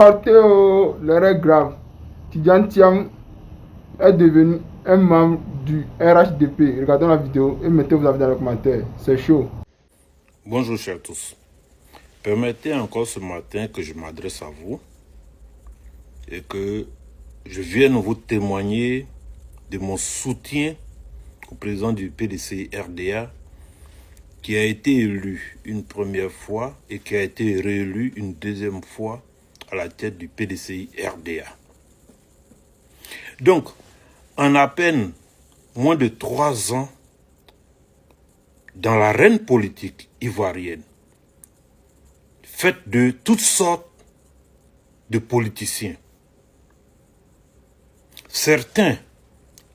L'erreur grave. Tidiane Thiam est devenu un membre du RHDP. Regardons la vidéo et mettez vos avis dans les commentaires. C'est chaud. Bonjour chers tous. Permettez encore ce matin que je m'adresse à vous et que je vienne vous témoigner de mon soutien au président du PDCI RDA qui a été élu une première fois et qui a été réélu une deuxième fois à la tête du PDCI RDA. Donc, en à peine moins de 3 ans, dans l'arène politique ivoirienne, faite de toutes sortes de politiciens, certains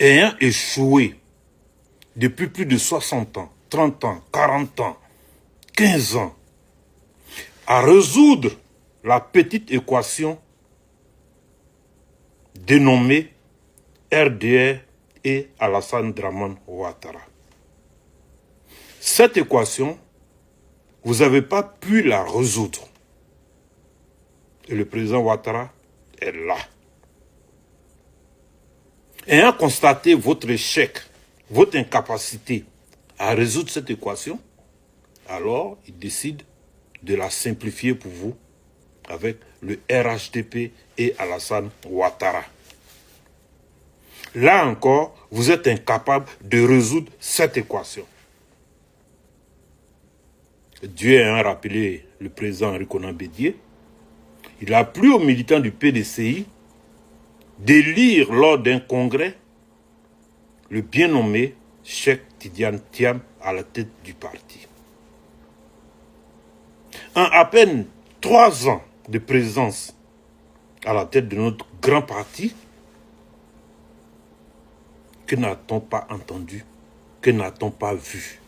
ayant échoué depuis plus de 60 ans, 30 ans, 40 ans, 15 ans, à résoudre la petite équation dénommée RDR et Alassane Dramane Ouattara. Cette équation, vous n'avez pas pu la résoudre. Et le président Ouattara est là. Ayant constaté votre échec, votre incapacité à résoudre cette équation, alors il décide de la simplifier pour vous avec le RHDP et Alassane Ouattara. Là encore, vous êtes incapable de résoudre cette équation. Dieu ayant rappelé le président Henri Konan Bédié, il a plu aux militants du PDCI d'élire lors d'un congrès le bien nommé Cheikh Tidiane Thiam à la tête du parti. En à peine 3 ans de présence à la tête de notre grand parti, que n'a-t-on pas entendu, que n'a-t-on pas vu?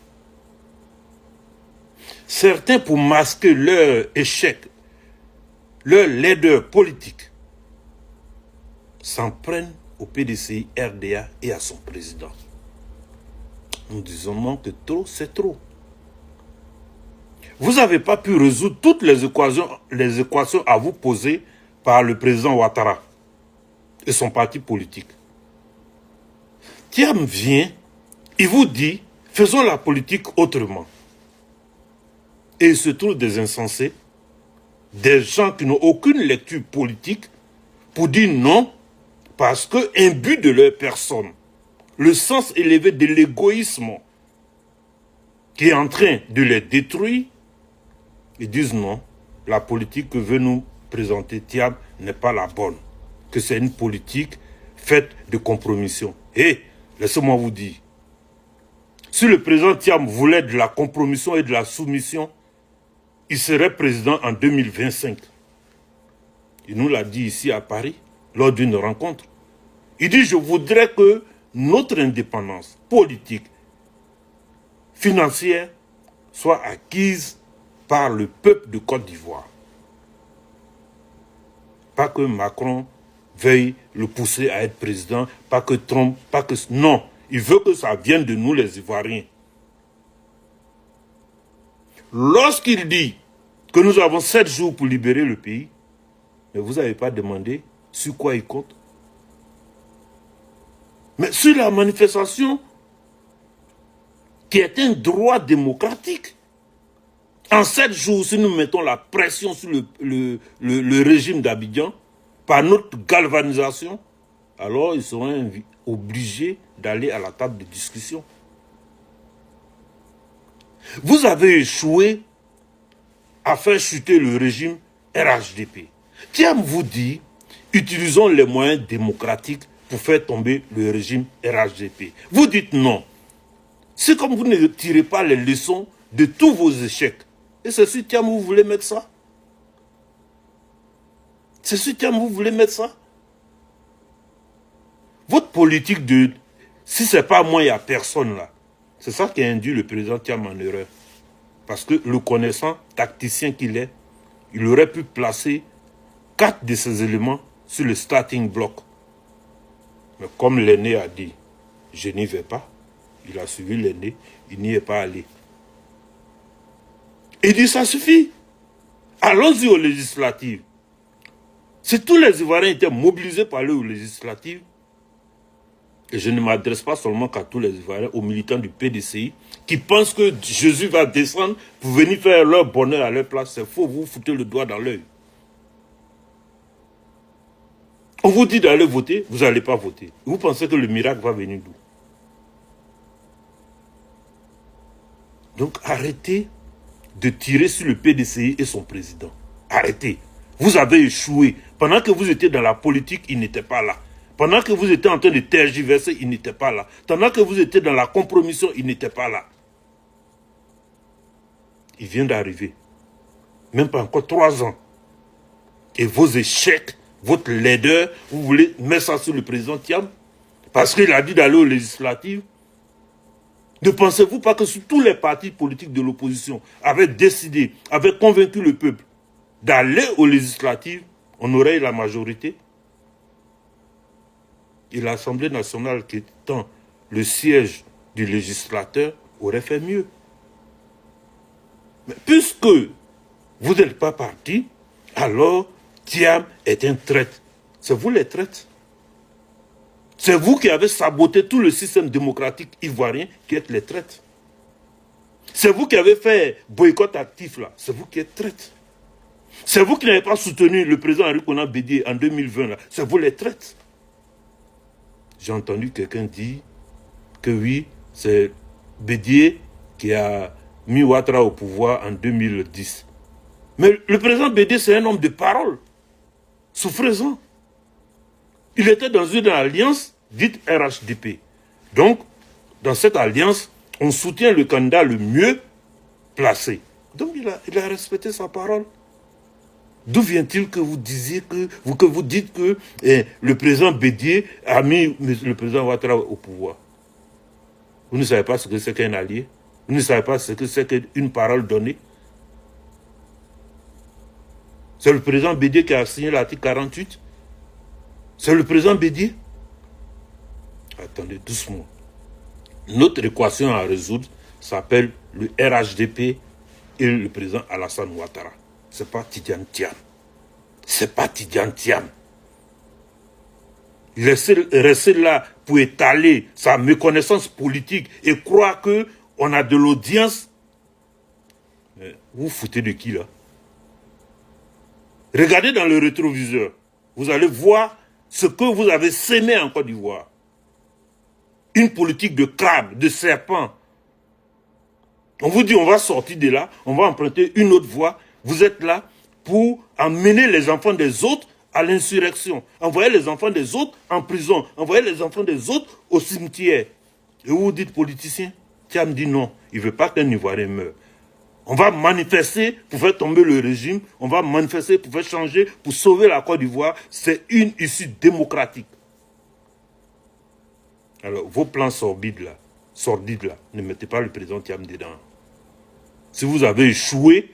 Certains, pour masquer leur échec, leur laideur politique, s'en prennent au PDCI RDA et à son président. Nous disons non, que trop, c'est trop. Vous n'avez pas pu résoudre toutes les équations à vous poser par le président Ouattara et son parti politique. Thiam vient, il vous dit, faisons la politique autrement. Et il se trouve des insensés, des gens qui n'ont aucune lecture politique pour dire non parce que imbus de leur personne, le sens élevé de l'égoïsme qui est en train de les détruire, ils disent non, la politique que veut nous présenter Thiam n'est pas la bonne, que c'est une politique faite de compromission. Et laissez-moi vous dire, si le président Thiam voulait de la compromission et de la soumission, il serait président en 2025. Il nous l'a dit ici à Paris, lors d'une rencontre. Il dit, je voudrais que notre indépendance politique, financière, soit acquise par le peuple de Côte d'Ivoire. Pas que Macron veuille le pousser à être président, pas que Trump, pas que... Non, il veut que ça vienne de nous les Ivoiriens. Lorsqu'il dit que nous avons 7 jours pour libérer le pays, mais vous n'avez pas demandé sur quoi il compte. Mais sur la manifestation, qui est un droit démocratique. En 7 jours, si nous mettons la pression sur le régime d'Abidjan, par notre galvanisation, alors ils seront obligés d'aller à la table de discussion. Vous avez échoué à faire chuter le régime RHDP. Thiam vous dit, utilisons les moyens démocratiques pour faire tomber le régime RHDP. Vous dites non. C'est comme vous ne tirez pas les leçons de tous vos échecs. Et c'est sur Thiam vous voulez mettre ça? C'est sur Thiam vous voulez mettre ça? Votre politique de... Si ce n'est pas moi, il n'y a personne là. C'est ça qui a induit le président Thiam en erreur. Parce que le connaissant, tacticien qu'il est, il aurait pu placer 4 de ces éléments sur le starting block. Mais comme l'aîné a dit, je n'y vais pas, il a suivi l'aîné, il n'y est pas allé. Il dit, ça suffit. Allons-y aux législatives. Si tous les Ivoiriens étaient mobilisés par eux aux législatives, et je ne m'adresse pas seulement qu'à tous les Ivoiriens, aux militants du PDCI, qui pensent que Jésus va descendre pour venir faire leur bonheur à leur place, c'est faux, vous foutez le doigt dans l'œil. On vous dit d'aller voter, vous n'allez pas voter. Vous pensez que le miracle va venir d'où? Donc arrêtez de tirer sur le PDCI et son président. Arrêtez. Vous avez échoué. Pendant que vous étiez dans la politique, il n'était pas là. Pendant que vous étiez en train de tergiverser, il n'était pas là. Pendant que vous étiez dans la compromission, il n'était pas là. Il vient d'arriver. Même pas encore 3 ans. Et vos échecs, votre laideur, vous voulez mettre ça sur le président Thiam? Parce qu'il a dit d'aller aux législatives. Ne pensez-vous pas que tous les partis politiques de l'opposition avaient décidé, avaient convaincu le peuple d'aller aux législatives, on aurait eu la majorité? Et l'Assemblée nationale, qui étant le siège du législateur, aurait fait mieux. Mais puisque vous n'êtes pas parti, alors Thiam est un traître. C'est vous les traîtres. C'est vous qui avez saboté tout le système démocratique ivoirien qui êtes les traîtres. C'est vous qui avez fait boycott actif là. C'est vous qui êtes traîtres. C'est vous qui n'avez pas soutenu le président Henri Konan Bédié en 2020 là. C'est vous les traîtres. J'ai entendu quelqu'un dire que oui, c'est Bédié qui a mis Ouattara au pouvoir en 2010. Mais le président Bédié, c'est un homme de parole. Souffrez-en. Il était dans une alliance dite RHDP. Donc, dans cette alliance, on soutient le candidat le mieux placé. Donc, il a respecté sa parole. D'où vient-il que vous disiez que vous dites que le président Bédié a mis le président Ouattara au pouvoir? Vous ne savez pas ce que c'est qu'un allié? Vous ne savez pas ce que c'est qu'une parole donnée? C'est le président Bédié qui a signé l'article 48? C'est le président Bédié? Attendez, doucement. Notre équation à résoudre s'appelle le RHDP et le président Alassane Ouattara. C'est pas Tidjane Thiam. C'est pas Tidjane Thiam. Il est resté là pour étaler sa méconnaissance politique et croire qu'on a de l'audience. Vous vous foutez de qui là? Regardez dans le rétroviseur. Vous allez voir ce que vous avez sémé en Côte d'Ivoire. Une politique de crabe, de serpent. On vous dit on va sortir de là, on va emprunter une autre voie. Vous êtes là pour emmener les enfants des autres à l'insurrection. Envoyer les enfants des autres en prison. Envoyer les enfants des autres au cimetière. Et vous dites politicien? Thiam dit non, il ne veut pas qu'un Ivoirien meure. On va manifester pour faire tomber le régime. On va manifester pour faire changer, pour sauver la Côte d'Ivoire. C'est une issue démocratique. Alors, vos plans sordides là, ne mettez pas le président Thiam dedans. Si vous avez échoué,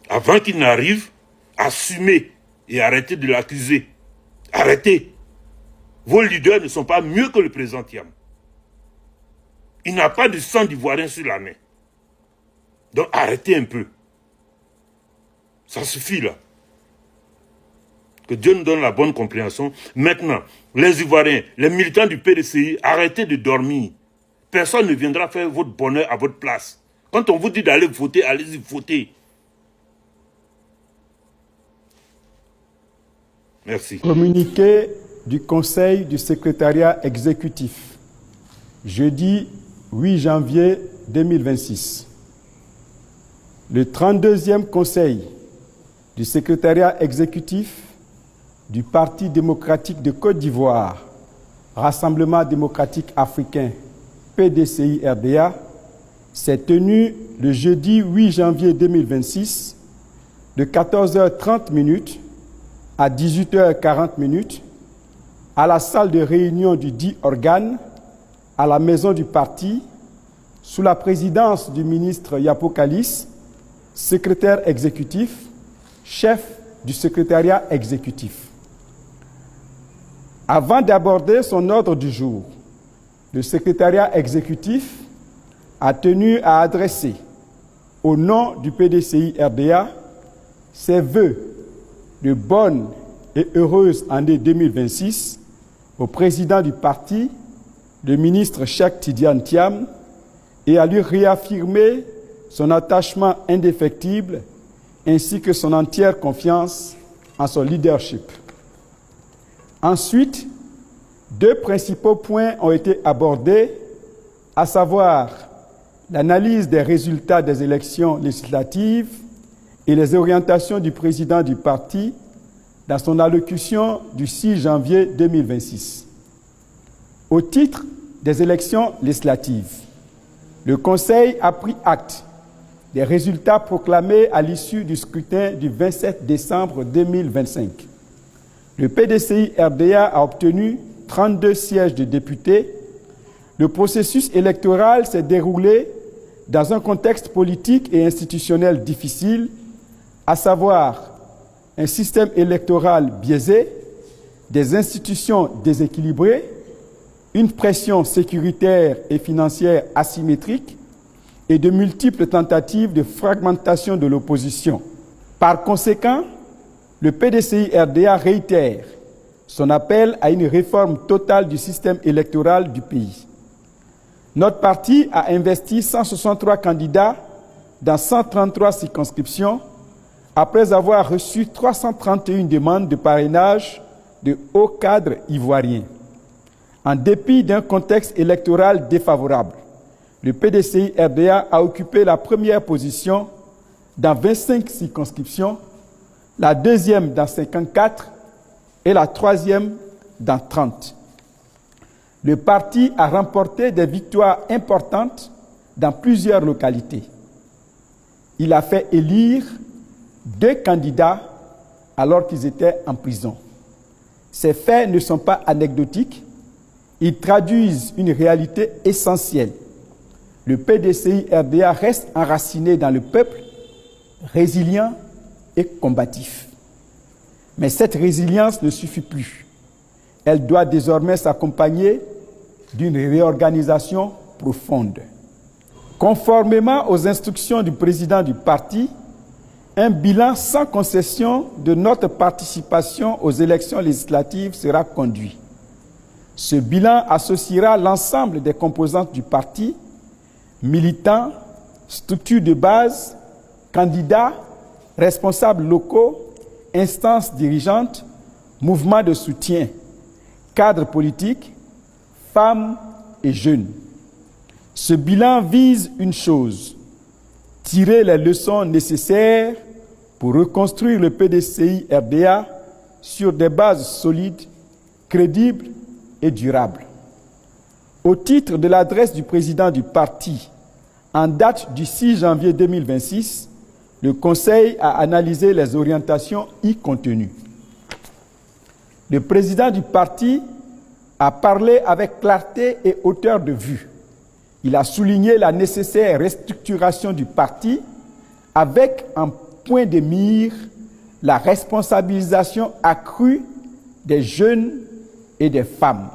avant qu'il n'arrive, assumez et arrêtez de l'accuser. Arrêtez. Vos leaders ne sont pas mieux que le président Thiam. Il n'a pas de sang d'Ivoirien sur la main. Donc arrêtez un peu. Ça suffit là. Que Dieu nous donne la bonne compréhension. Maintenant, les Ivoiriens, les militants du PDCI, arrêtez de dormir. Personne ne viendra faire votre bonheur à votre place. Quand on vous dit d'aller voter, allez-y voter. Merci. Communiqué du Conseil du secrétariat exécutif. Jeudi 8 janvier 2026. Le 32e Conseil du secrétariat exécutif du Parti démocratique de Côte d'Ivoire, Rassemblement démocratique africain, PDCI-RDA, s'est tenu le jeudi 8 janvier 2026 de 14h30 à 18h40 à la salle de réunion du dit organe, à la maison du parti, sous la présidence du ministre Yapo Kalis, secrétaire exécutif, chef du secrétariat exécutif. Avant d'aborder son ordre du jour, le secrétariat exécutif a tenu à adresser, au nom du PDCI-RDA, ses vœux de bonne et heureuse année 2026 au président du parti, le ministre Cheikh Tidiane Thiam, et à lui réaffirmer son attachement indéfectible ainsi que son entière confiance en son leadership. Ensuite, deux principaux points ont été abordés, à savoir l'analyse des résultats des élections législatives et les orientations du président du parti dans son allocution du 6 janvier 2026. Au titre des élections législatives, le Conseil a pris acte des résultats proclamés à l'issue du scrutin du 27 décembre 2025. Le PDCI-RDA a obtenu 32 sièges de députés. Le processus électoral s'est déroulé dans un contexte politique et institutionnel difficile, à savoir un système électoral biaisé, des institutions déséquilibrées, une pression sécuritaire et financière asymétrique et de multiples tentatives de fragmentation de l'opposition. Par conséquent, le PDCI-RDA réitère son appel à une réforme totale du système électoral du pays. Notre parti a investi 163 candidats dans 133 circonscriptions après avoir reçu 331 demandes de parrainage de hauts cadres ivoiriens. En dépit d'un contexte électoral défavorable, le PDCI-RDA a occupé la première position dans 25 circonscriptions, la deuxième dans 54 et la troisième dans 30. Le parti a remporté des victoires importantes dans plusieurs localités. Il a fait élire 2 candidats alors qu'ils étaient en prison. Ces faits ne sont pas anecdotiques, ils traduisent une réalité essentielle. Le PDCI-RDA reste enraciné dans le peuple, résilient et combatif. Mais cette résilience ne suffit plus. Elle doit désormais s'accompagner d'une réorganisation profonde. Conformément aux instructions du président du parti, un bilan sans concession de notre participation aux élections législatives sera conduit. Ce bilan associera l'ensemble des composantes du parti, militants, structures de base, candidats, responsables locaux, instances dirigeantes, mouvements de soutien, cadres politiques, femmes et jeunes. Ce bilan vise une chose: tirer les leçons nécessaires pour reconstruire le PDCI-RDA sur des bases solides, crédibles et durables. Au titre de l'adresse du président du parti, en date du 6 janvier 2026, le Conseil a analysé les orientations y contenues. Le président du parti a parlé avec clarté et hauteur de vue. Il a souligné la nécessaire restructuration du parti avec en point de mire la responsabilisation accrue des jeunes et des femmes.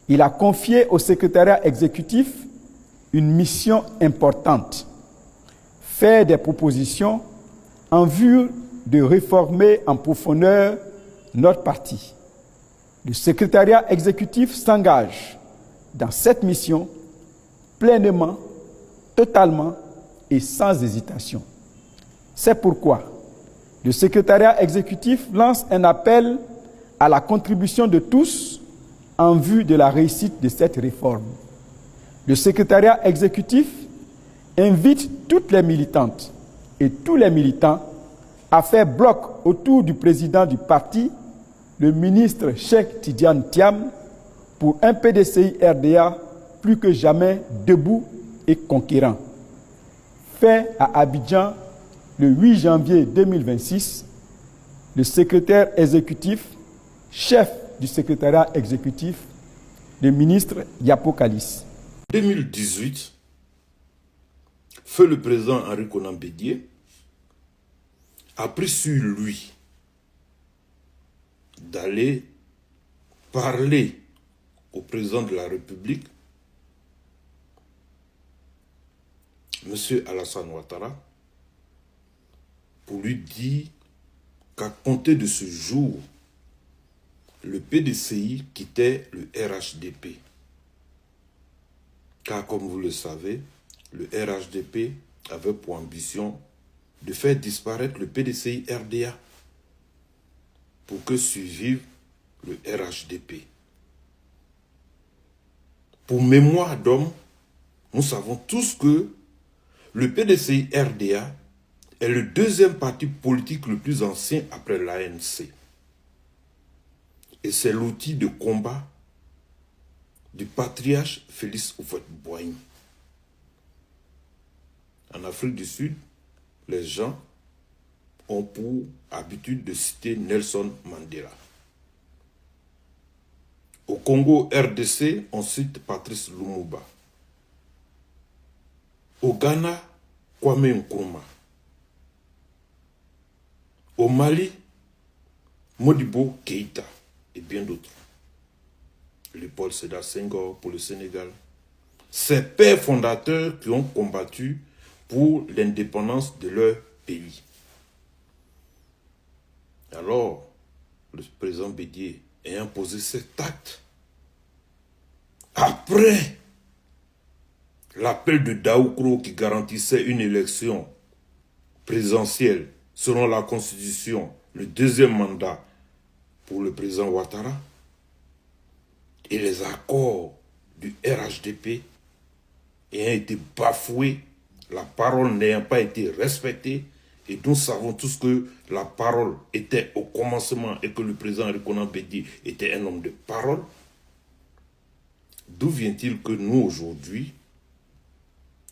Il a confié au secrétariat exécutif une mission importante: faire des propositions en vue de réformer en profondeur notre parti. Le secrétariat exécutif s'engage dans cette mission pleinement, totalement et sans hésitation. C'est pourquoi le secrétariat exécutif lance un appel à la contribution de tous en vue de la réussite de cette réforme. Le secrétariat exécutif invite toutes les militantes et tous les militants à faire bloc autour du président du parti, le ministre Cheikh Tidiane Thiam, pour un PDCI-RDA plus que jamais debout et conquérant. Fait à Abidjan le 8 janvier 2026, le secrétaire exécutif, chef du secrétariat exécutif, le ministre Yapo Kalis. En 2018, feu le président Henri Konan Bédié a pris sur lui d'aller parler au président de la République, M. Alassane Ouattara, pour lui dire qu'à compter de ce jour le PDCI quittait le RHDP. Car comme vous le savez, le RHDP avait pour ambition de faire disparaître le PDCI RDA pour que survive le RHDP. Pour mémoire d'homme, nous savons tous que le PDCI RDA est le deuxième parti politique le plus ancien après l'ANC. Et c'est l'outil de combat du patriarche Félix Houphouët-Boigny. En Afrique du Sud, les gens ont pour habitude de citer Nelson Mandela. Au Congo RDC, on cite Patrice Lumumba. Au Ghana, Kwame Nkrumah. Au Mali, Modibo Keïta et bien d'autres. Léopold Sédar Senghor pour le Sénégal. Ces pères fondateurs qui ont combattu pour l'indépendance de leur pays. Alors, le président Bédié ayant posé cet acte, après l'appel de Daoukro qui garantissait une élection présidentielle selon la Constitution, le deuxième mandat pour le président Ouattara, et les accords du RHDP ayant été bafoués, la parole n'ayant pas été respectée, et nous savons tous que la parole était au commencement et que le président Rikonan Bédié était un homme de parole. D'où vient-il que nous aujourd'hui,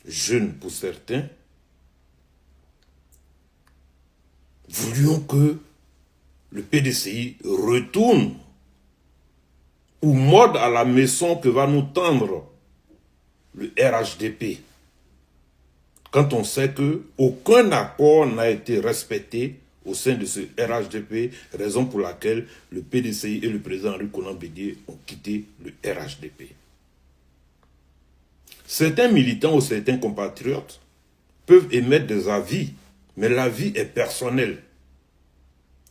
jeunes pour certains, voulions que le PDCI retourne ou mode à la maison que va nous tendre le RHDP, quand on sait qu'aucun accord n'a été respecté au sein de ce RHDP, raison pour laquelle le PDCI et le président Rikonan Bédié ont quitté le RHDP. Certains militants ou certains compatriotes peuvent émettre des avis, mais l'avis est personnel.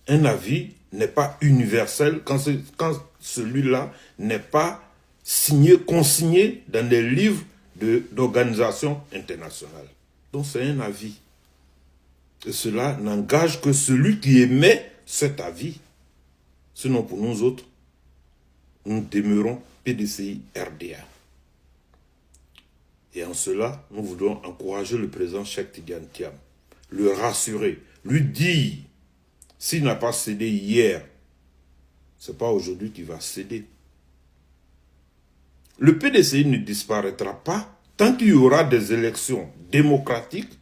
Un avis n'est pas universel quand celui-là n'est pas signé, consigné dans des livres d'organisations internationales. Donc c'est un avis. Et cela n'engage que celui qui émet cet avis. Sinon pour nous autres, nous demeurons PDCI RDA. Et en cela, nous voulons encourager le président Cheikh Tidiane Thiam, le rassurer, lui dire, s'il n'a pas cédé hier, ce n'est pas aujourd'hui qu'il va céder. Le PDCI ne disparaîtra pas tant qu'il y aura des élections démocratiques.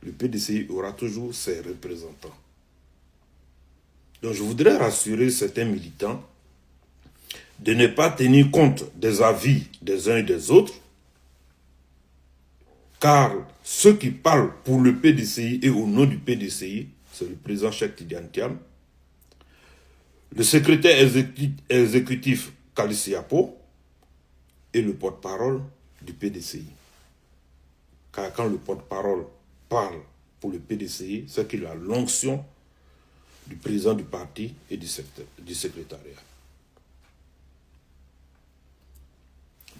Le PDCI aura toujours ses représentants. Donc je voudrais rassurer certains militants de ne pas tenir compte des avis des uns et des autres, car ceux qui parlent pour le PDCI et au nom du PDCI, c'est le président Cheikh Tidiane Thiam, le secrétaire exécutif Kalissi Apo et le porte-parole du PDCI. Car quand le porte-parole parle pour le PDCI, c'est qu'il a l'onction du président du parti et du secrétariat.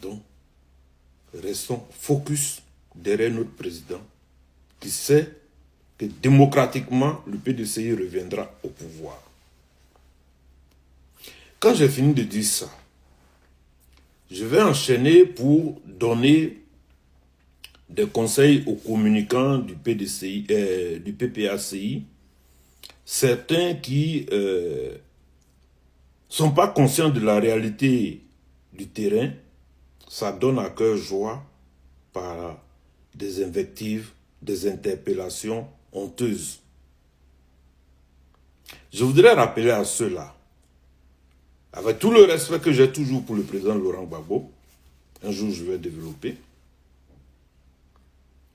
Donc, restons focus derrière notre président qui sait que démocratiquement, le PDCI reviendra au pouvoir. Quand j'ai fini de dire ça, je vais enchaîner pour donner des conseils aux communicants du PDCI, du PPACI, certains qui ne sont pas conscients de la réalité du terrain. Ça donne à cœur joie par des invectives, des interpellations honteuses. Je voudrais rappeler à ceux-là, avec tout le respect que j'ai toujours pour le président Laurent Gbagbo, un jour je vais développer,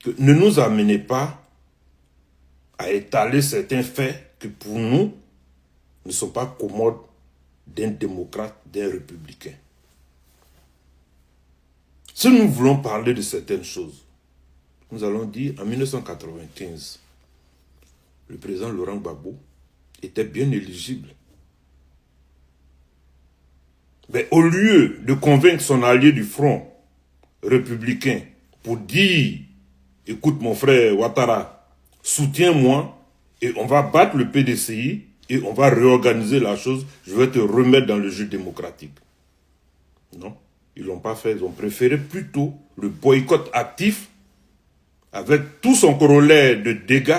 que ne nous amenez pas à étaler certains faits qui pour nous ne sont pas commodes d'un démocrate, d'un républicain. Si nous voulons parler de certaines choses, nous allons dire en 1995, le président Laurent Gbagbo était bien éligible Mais au lieu de convaincre son allié du front républicain pour dire, écoute mon frère Ouattara, soutiens-moi et on va battre le PDCI et on va réorganiser la chose, je vais te remettre dans le jeu démocratique. Non, ils ne l'ont pas fait, ils ont préféré plutôt le boycott actif avec tout son corollaire de dégâts.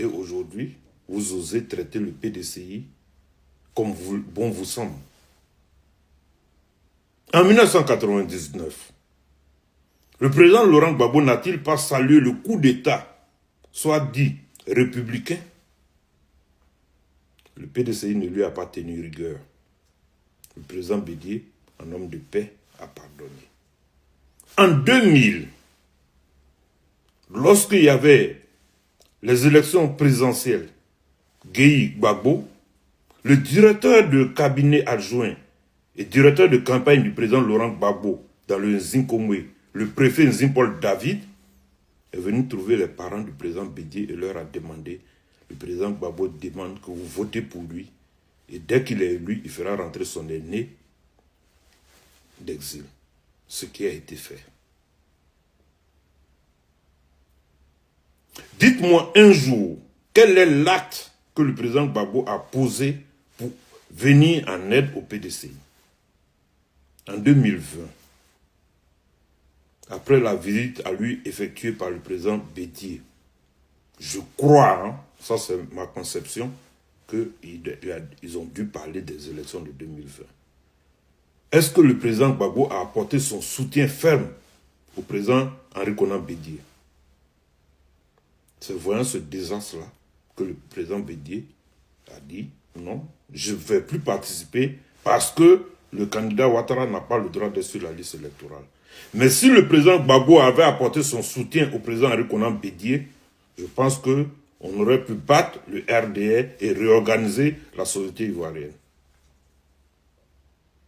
Et aujourd'hui, vous osez traiter le PDCI comme bon vous semble. En 1999, le président Laurent Gbagbo n'a-t-il pas salué le coup d'État, soit dit républicain? Le PDCI ne lui a pas tenu rigueur. Le président Bédié, un homme de paix, a pardonné. En 2000, lorsqu'il y avait les élections présidentielles, Gueye Gbagbo, le directeur de cabinet adjoint et directeur de campagne du président Laurent Gbagbo dans le Nzinkomwe, le préfet Nzimpol David, est venu trouver les parents du président Bédié et leur a demandé, le président Gbagbo demande que vous votez pour lui et dès qu'il est élu, il fera rentrer son aîné d'exil. Ce qui a été fait. Dites-moi un jour, quel est l'acte que le président Gbagbo a posé pour venir en aide au PDCI? En 2020, après la visite à lui effectuée par le président Bédié, je crois, ça c'est ma conception, qu'ils ont dû parler des élections de 2020. Est-ce que le président Gbagbo a apporté son soutien ferme au président Henri Konan Bédié? C'est voyant ce désastre-là que le président Bédié a dit non, je ne vais plus participer parce que le candidat Ouattara n'a pas le droit d'être sur la liste électorale. Mais si le président Gbagbo avait apporté son soutien au président Henri Konan Bédié, je pense qu'on aurait pu battre le RDR et réorganiser la société ivoirienne.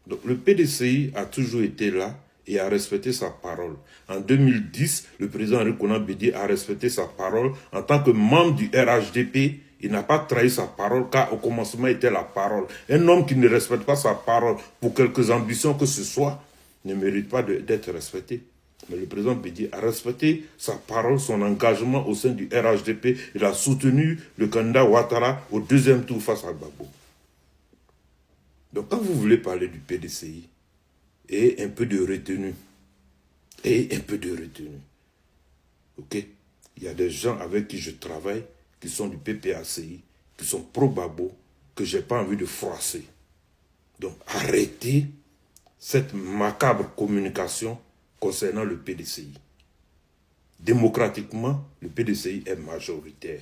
Donc le PDCI a toujours été là et a respecté sa parole. En 2010, le président Henri Konan Bédié a respecté sa parole en tant que membre du RHDP. Il n'a pas trahi sa parole car au commencement était la parole. Un homme qui ne respecte pas sa parole pour quelques ambitions que ce soit ne mérite pas d'être respecté. Mais le président Bédié a respecté sa parole, son engagement au sein du RHDP. Il a soutenu le candidat Ouattara au deuxième tour face à Gbagbo. Donc quand vous voulez parler du PDCI, et un peu de retenue, ok? Il y a des gens avec qui je travaille, qui sont du PPACI, qui sont pro-Gbagbo, que je n'ai pas envie de froisser. Donc arrêtez cette macabre communication concernant le PDCI. Démocratiquement, le PDCI est majoritaire.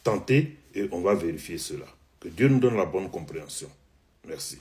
Tentez et on va vérifier cela. Que Dieu nous donne la bonne compréhension. Merci.